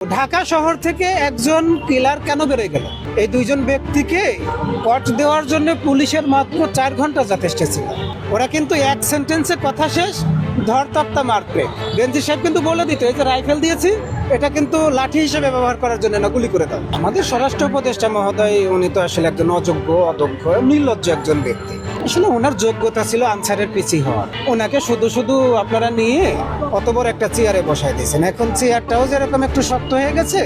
ঢাকা শহর থেকে একজন কিলার কেন বেরোয় গেল? এই দুইজন ব্যক্তিকে কট দেওয়ার জন্য পুলিশের মাত্র 4 ঘন্টা যথেষ্ট ছিল। ওরা কিন্তু এক সেন্টেন্সে কথা শেষ, ধর তক্তা মারবে। বেনজির সাহেব কিন্তু বলে দিত, এই যে রাইফেল দিয়েছি এটা কিন্তু লাঠি হিসেবে ব্যবহার করার জন্য না, গুলি করে দাও। আমাদের স্বরাষ্ট্র উপদেষ্টা মহোদয় উনি তো আসলে একজন অযোগ্য, অদক্ষ, নির্লজ্জ একজন ব্যক্তি। আসলে ওনার যোগ্যতা ছিল আনসারের পিছি হওয়ার। ওনাকে শুধু শুধু আপনারা নিয়ে অত বড় একটা চেয়ারে বসাই দিয়েছেন। এখন চেয়ারটাও যেরকম একটু শক্ত হয়ে গেছে,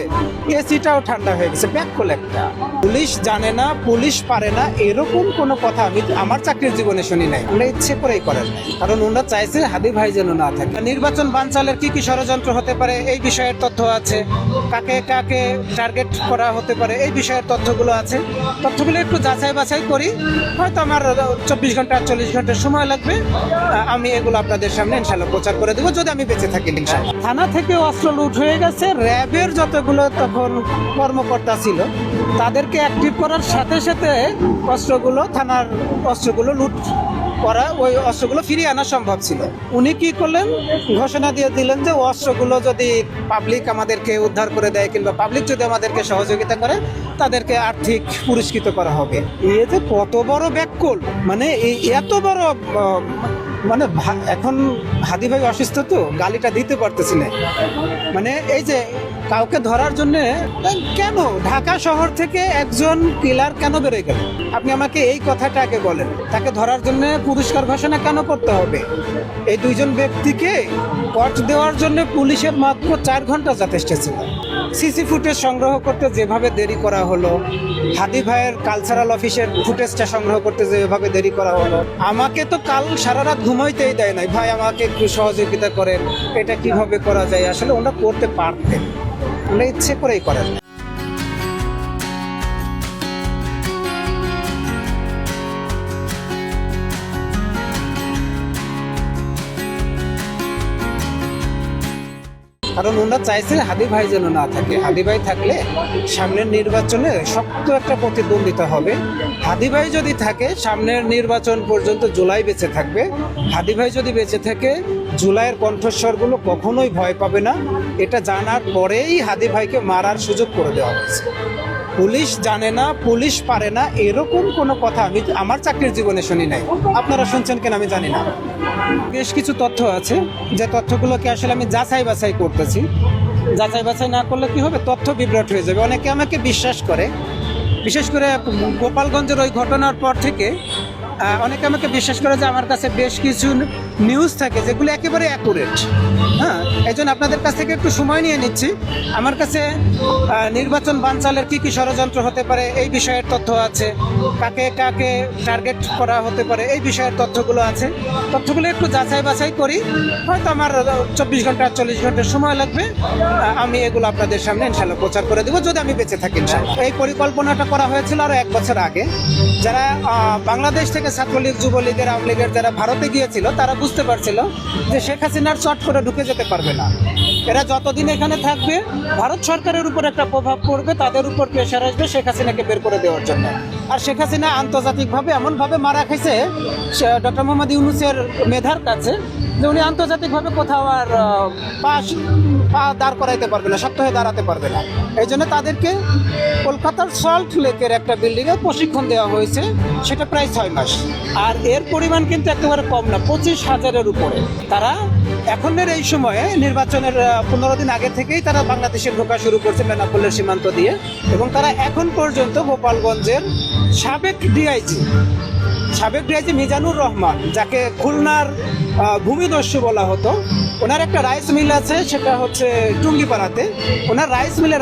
এসিটাও ঠান্ডা হয়ে গেছে। ব্যাককল একটা। পুলিশ জানে না, পুলিশ পারে না, এরকম কোনো কথা আমি আমার চাকরির জীবনে শুনি নাই। আমরা ইচ্ছে করেই করেন নাই, কারণ ওনারা চাইছে হাদি ভাই যেন না থাকে। নির্বাচন বানচালের কি কি ষড়যন্ত্র হতে পারে এই বিষয়ের তথ্য আছে, কাকে কাকে টার্গেট করা হতে পারে এই বিষয়ের তথ্যগুলো আছে। তথ্যগুলো একটু যাচাই বাছাই করি, হয়তো আমার 24 ঘন্টা 48 ঘন্টার সময় লাগবে। আমি এগুলো আপনাদের সামনে ইনশাল্লাহ প্রচার করে দেবো, যদি আমি বেঁচে থাকি ইনশাল্লাহ। থানা থেকে অস্ত্র লুট হয়ে গেছে। র্যাবের যতগুলো তখন কর্মকর্তা ছিল তাদেরকে অ্যাক্টিভ করার সাথে সাথে থানার অস্ত্রগুলো লুট করা, ওই অস্ত্রগুলো ফিরিয়ে আনা সম্ভব ছিল। উনি কি করলেন, ঘোষণা দিয়ে দিলেন যে ওয়াস্ত্রগুলো যদি পাবলিক আমাদেরকে উদ্ধার করে দেয় কিংবা পাবলিক যদি আমাদেরকে সহযোগিতা করে তাদেরকে আর্থিক পুরস্কৃত করা হবে। এই যে কত বড় ব্যাককল, মানে এত বড় মানে এখন হাদি ভাই অসুস্থ তো গালিটা দিতে পারতেছি না। মানে এই যে কাউকে ধরার জন্য কেন ঢাকা শহর থেকে একজন কিলার কেন বেরোয় গেল? আপনি আমাকে এই কথাটা আগে বলেন। তাকে ধরার জন্য পুরস্কার ঘোষণা কেন করতে হবে? এই দুইজন ব্যক্তিকে কট দেওয়ার জন্য পুলিশের মাত্র 4 ঘন্টা যথেষ্ট ছিল। সিসি ফুটেজ সংগ্রহ করতে যেভাবে দেরি করা হলো, হাদি ভাইয়ের কালচারাল অফিসের ফুটেজটা সংগ্রহ করতে যেভাবে দেরি করা হলো, আমাকে তো কাল সারা রাত ঘুমাইতেই দেয় নাই। ভাই আমাকে একটু সহযোগিতা করেন, এটা কিভাবে করা যায়। আসলে ওরা করতে পারতেন, ওরা ইচ্ছে করেই করেন। কারণ ওনারা চাইছে হাদি ভাই যেন না থাকে। হাদি ভাই থাকলে সামনের নির্বাচনে শক্ত একটা প্রতিদ্বন্দ্বিতা হবে। হাদি ভাই যদি থাকে সামনের নির্বাচন পর্যন্ত জুলাই বেঁচে থাকবে। হাদি ভাই যদি বেঁচে থাকে জুলাইয়ের কণ্ঠস্বরগুলো কখনোই ভয় পাবে না। এটা জানার পরেই হাদি ভাইকে মারার সুযোগ করে দেওয়া হয়েছে। পুলিশ জানে না, পুলিশ পারে না, এরকম কোনো কথা আমি আমার চাকরির জীবনে শুনি নাই। আপনারা শুনছেন কেন আমি জানি না। বেশ কিছু তথ্য আছে যে তথ্যগুলোকে আসলে আমি যাচাই বাছাই করতেছি। যাচাই বাছাই না করলে কি হবে, তথ্য বিভ্রাট হয়ে যাবে। অনেকে আমাকে বিশ্বাস করে, বিশেষ করে গোপালগঞ্জের ওই ঘটনার পর থেকে অনেকে আমাকে বিশ্বাস করে যে আমার কাছে বেশ কিছু নিউজ থাকে যেগুলো একেবারে অ্যাকুরেট। হ্যাঁ, এই জন্য আপনাদের কাছ থেকে একটু সময় নিয়ে নিচ্ছি। আমার কাছে নির্বাচন বানচালের কি কি ষড়যন্ত্র হতে পারে এই বিষয়ের তথ্য আছে, কাকে কাকে টার্গেট করা হতে পারে এই বিষয়ের তথ্যগুলো আছে। তথ্যগুলো একটু যাচাই বাছাই করি, হয়তো আমার 24 ঘন্টা 48 ঘন্টার সময় লাগবে। আমি এগুলো আপনাদের সামনে ইনশাল্লাহ প্রচার করে দেবো, যদি আমি বেঁচে থাকি ইনশাল্লাহ। এই পরিকল্পনাটা করা হয়েছিল আরও 1 বছর আগে। যারা বাংলাদেশ থেকে ছাত্রলীগ, যুবলীগের, আওয়ামী লীগের যারা ভারতে গিয়েছিল তারা বুঝতে পারছিল যে শেখ হাসিনার চট করে ঢুকে যেতে পারবে না। এরা যতদিন এখানে থাকবে ভারত সরকারের উপর একটা প্রভাব পড়বে, তাদের উপর প্রেশার আসবে শেখ হাসিনাকে বের করে দেওয়ার জন্য। আর শেখ হাসিনা আন্তর্জাতিকভাবে এমনভাবে মারা খাইছে ডক্টর মোহাম্মদ ইউনূসের মেধার কাছে যে উনি আন্তর্জাতিকভাবে কোথাও আর পা দাঁড় করাইতে পারবে না, শক্ত হয়ে দাঁড়াতে পারবে না। এই জন্য তাদেরকে কলকাতার সল্ট লেকের একটা বিল্ডিংয়ে প্রশিক্ষণ দেওয়া হয়েছে, সেটা প্রায় 6 মাস। আর এর পরিমাণ কিন্তু একেবারে কম না, 25,000-এর উপরে। তারা এখনের এই সময়ে নির্বাচনের 15 দিন আগে থেকেই তারা বাংলাদেশে ঢোকা শুরু করছে বেনাপোলের সীমান্ত দিয়ে। এবং তারা এখন পর্যন্ত গোপালগঞ্জের সাবেক ডিআইজি মিজানুর রহমান, যাকে খুলনার ভূমিদস্যু বলা হতো, ওনার একটা রাইস মিল আছে, সেটা হচ্ছে টুঙ্গিপাড়াতে। ওনার রাইস মিলে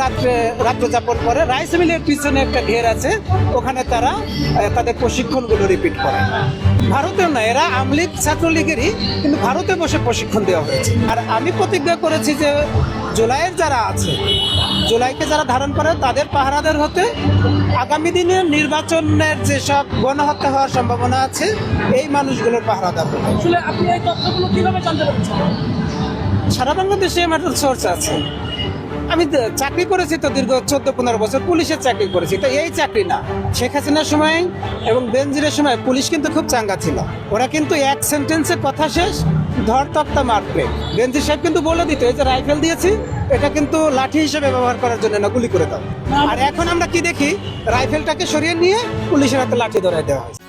রাত্র যাপন করে। রাইস মিলের পিছনে একটা ঘের আছে, ওখানে তারা তাদের প্রশিক্ষণগুলো রিপিট করে। ভারতেও না, এরা আওয়ামী লীগ ছাত্রলীগেরই, কিন্তু ভারতে বসে প্রশিক্ষণ দেওয়া হয়েছে। আর আমি প্রতিজ্ঞা করেছি যে জুলাইয়ের যারা আছে, জুলাইকে যারা ধারণ করে তাদের পাহারাদার হতে আগামী দিনে নির্বাচনের যেসব গণহত্যা হওয়ার সম্ভাবনা আছে এই মানুষগুলোর পাহারাদার হতে। আসলে আপনি এই তথ্যগুলো কিভাবে জানতে পারছেন? সারা বাংলাদেশে আমার সোর্স আছে। আমি চাকরি করেছি তো দীর্ঘ 14-15 বছর পুলিশের চাকরি করেছি। তো এই চাকরি না, শেখ হাসিনার সময় এবং বেনজিরের সময় পুলিশ কিন্তু খুব চাঙ্গা ছিল। ওরা কিন্তু এক সেন্টেন্সে কথা শেষ, ধর তক্তা মারবে। বেনজির সাহেব কিন্তু বলে দিত এই যে রাইফেল দিয়েছি এটা কিন্তু লাঠি হিসেবে ব্যবহার করার জন্য না, গুলি করে দাও। আর এখন আমরা কি দেখি, রাইফেলটাকে সরিয়ে নিয়ে পুলিশের হাতে লাঠি ধরায় দেওয়া হয়।